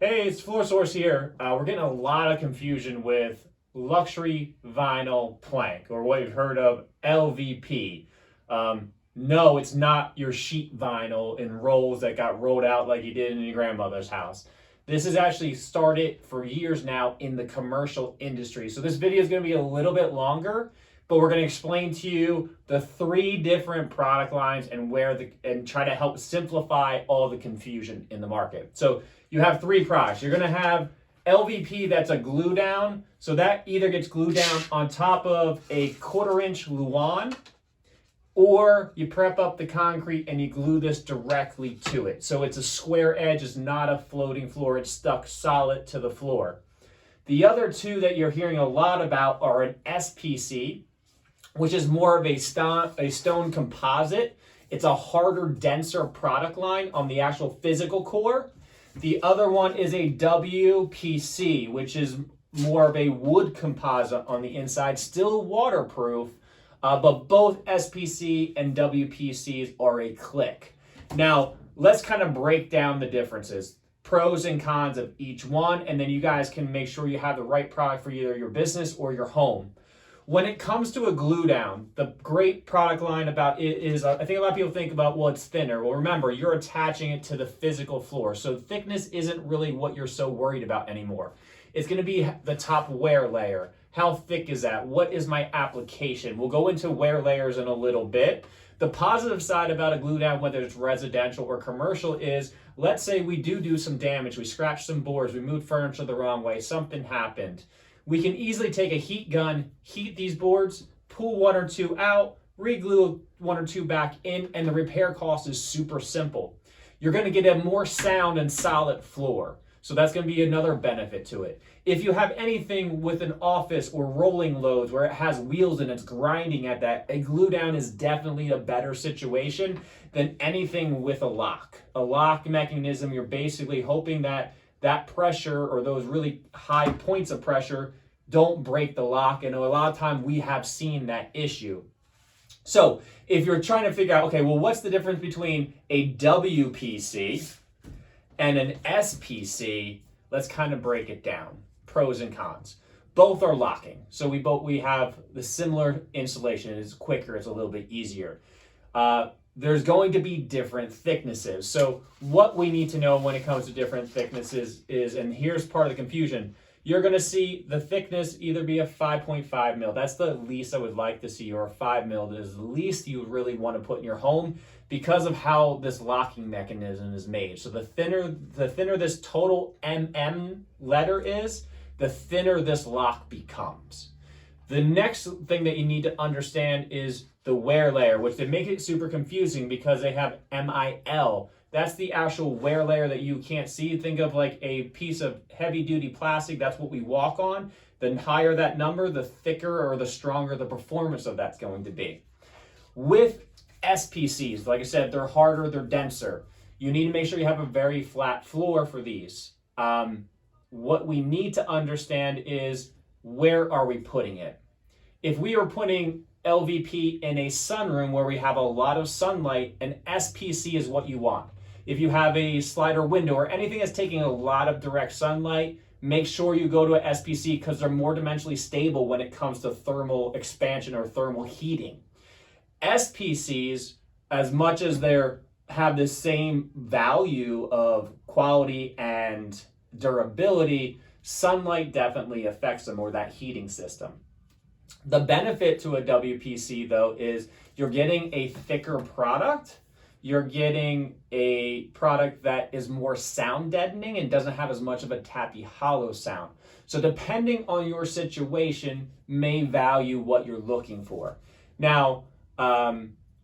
Hey, it's Floor Source here. We're getting a lot of confusion with luxury vinyl plank, or what you've heard of LVP. No, it's not your sheet vinyl in rolls that got rolled out like you did in your grandmother's house. This has actually started for years now in the commercial industry. So this video is going to be a little bit longer, but we're going to explain to you the three different product lines and try to help simplify all the confusion in the market. So you have three products. You're going to have LVP, that's a glue down. So that either gets glued down on top of a 1/4-inch luan, or you prep up the concrete and you glue this directly to it. So it's a square edge, it's not a floating floor, it's stuck solid to the floor. The other two that you're hearing a lot about are an SPC, which is more of a stone composite. It's a harder, denser product line on the actual physical core. The other one is a WPC, which is more of a wood composite on the inside, still waterproof, but both SPC and WPCs are a click. Now, let's kind of break down the differences, pros and cons of each one, and then you guys can make sure you have the right product for either your business or your home. When it comes to a glue down, the great product line about it is, I think a lot of people think about, well, it's thinner. Well, remember, you're attaching it to the physical floor. So thickness isn't really what you're so worried about anymore. It's going to be the top wear layer. How thick is that? What is my application? We'll go into wear layers in a little bit. The positive side about a glue down, whether it's residential or commercial, is let's say we do some damage. We scratched some boards. We moved furniture the wrong way. Something happened. We can easily take a heat gun, heat these boards, pull one or two out, re-glue one or two back in, and the repair cost is super simple. You're going to get a more sound and solid floor. So that's going to be another benefit to it. If you have anything with an office or rolling loads where it has wheels and it's grinding at that, a glue down is definitely a better situation than anything with a lock. A lock mechanism, you're basically hoping that pressure or those really high points of pressure don't break the lock. And a lot of time we have seen that issue. So if you're trying to figure out, okay, well, what's the difference between a WPC and an SPC? Let's kind of break it down. Pros and cons. Both are locking. So we have the similar installation. It's quicker, it's a little bit easier. There's going to be different thicknesses. So what we need to know when it comes to different thicknesses is, and here's part of the confusion, you're going to see the thickness either be a 5.5 mil. That's the least I would like to see, or a 5 mil. That is the least you really want to put in your home because of how this locking mechanism is made. So the thinner this total letter is, the thinner this lock becomes. The next thing that you need to understand is the wear layer, which they make it super confusing because they have MIL. That's the actual wear layer that you can't see. Think of like a piece of heavy duty plastic. That's what we walk on. The higher that number, the thicker or the stronger the performance of that's going to be. With SPCs, like I said, they're harder, they're denser. You need to make sure you have a very flat floor for these. What we need to understand is, where are we putting it? If we are putting LVP in a sunroom where we have a lot of sunlight, an SPC is what you want. If you have a slider window or anything that's taking a lot of direct sunlight, make sure you go to an SPC because they're more dimensionally stable when it comes to thermal expansion or thermal heating. SPCs, as much as they have the same value of quality and durability, sunlight definitely affects them, or that heating system. The benefit to a WPC, though, is you're getting a thicker product. You're getting a product that is more sound deadening and doesn't have as much of a tappy hollow sound. So depending on your situation, may value what you're looking for. Now,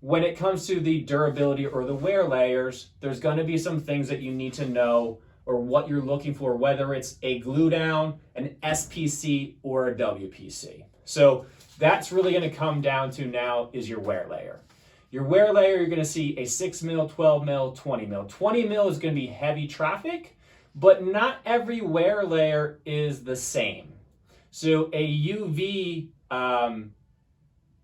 when it comes to the durability or the wear layers, there's going to be some things that you need to know, or what you're looking for, whether it's a glue down, an SPC, or a WPC. So that's really going to come down to now is your wear layer. Your wear layer, you're going to see a 6 mil, 12 mil, 20 mil. 20 mil is going to be heavy traffic, but not every wear layer is the same. So a UV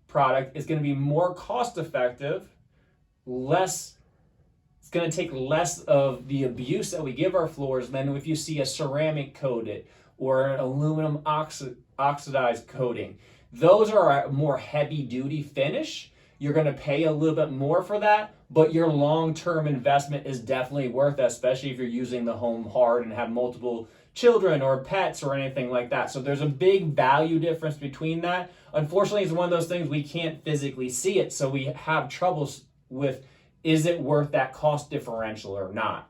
product is going to be more cost effective, less going to take less of the abuse that we give our floors than if you see a ceramic coated or an aluminum oxidized coating. Those are a more heavy duty finish. You're going to pay a little bit more for that, but your long-term investment is definitely worth it, especially if you're using the home hard and have multiple children or pets or anything like that. So there's a big value difference between that. Unfortunately, it's one of those things we can't physically see it, so we have troubles with, is it worth that cost differential or not?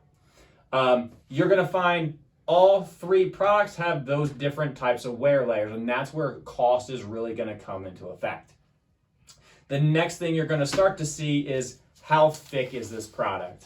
You're going to find all three products have those different types of wear layers, and that's where cost is really going to come into effect. The next thing you're going to start to see is how thick is this product.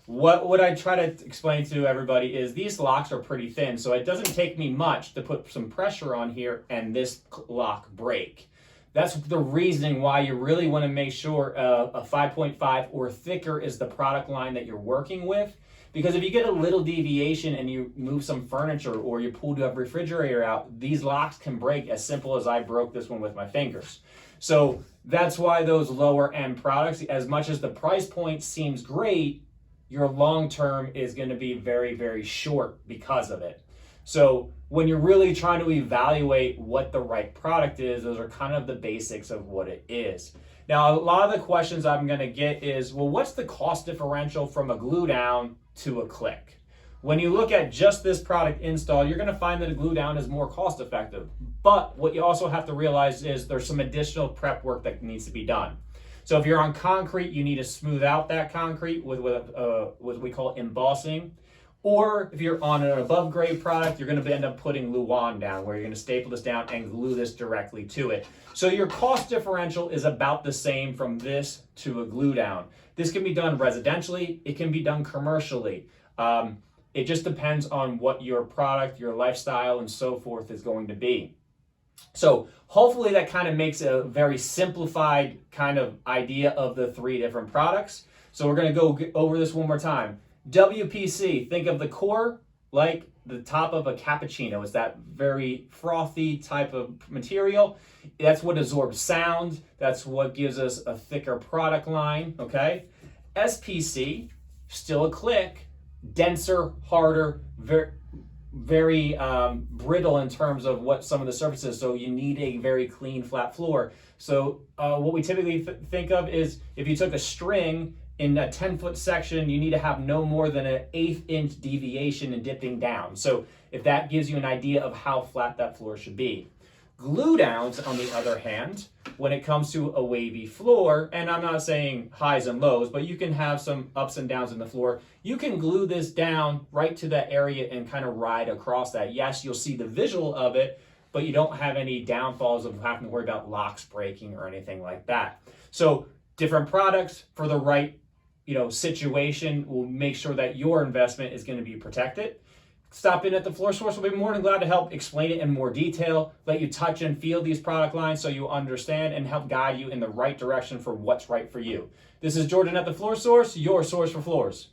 What I try to explain to everybody is these locks are pretty thin, so it doesn't take me much to put some pressure on here and this lock break. That's the reasoning why you really want to make sure a 5.5 or thicker is the product line that you're working with. Because if you get a little deviation and you move some furniture or you pull the refrigerator out, these locks can break as simple as I broke this one with my fingers. So that's why those lower end products, as much as the price point seems great, your long term is going to be very, very short because of it. So when you're really trying to evaluate what the right product is, those are kind of the basics of what it is. Now, a lot of the questions I'm going to get is, well, what's the cost differential from a glue down to a click? When you look at just this product install, you're going to find that a glue down is more cost effective. But what you also have to realize is there's some additional prep work that needs to be done. So if you're on concrete, you need to smooth out that concrete with what we call embossing. Or if you're on an above grade product, you're going to end up putting Luan down, where you're going to staple this down and glue this directly to it. So your cost differential is about the same from this to a glue down. This can be done residentially. It can be done commercially. It just depends on what your product, your lifestyle, and so forth is going to be. So hopefully that kind of makes a very simplified kind of idea of the three different products. So we're going to go over this one more time. WPC, think of the core like the top of a cappuccino. It's that very frothy type of material. That's what absorbs sound. That's what gives us a thicker product line, okay? SPC, still a click, denser, harder, very brittle in terms of what some of the surfaces, so you need a very clean flat floor. So what we typically think of is if you took a string in a 10-foot section, you need to have no more than an 1/8 inch deviation in dipping down. So if that gives you an idea of how flat that floor should be. Glue downs, on the other hand, when it comes to a wavy floor, and I'm not saying highs and lows, but you can have some ups and downs in the floor. You can glue this down right to that area and kind of ride across that. Yes, you'll see the visual of it, but you don't have any downfalls of having to worry about locks breaking or anything like that. So different products for the right situation will make sure that your investment is going to be protected. Stop in at the Floor Source. We'll be more than glad to help explain it in more detail, let you touch and feel these product lines so you understand, and help guide you in the right direction for what's right for you. This is Jordan at the Floor Source, your source for floors.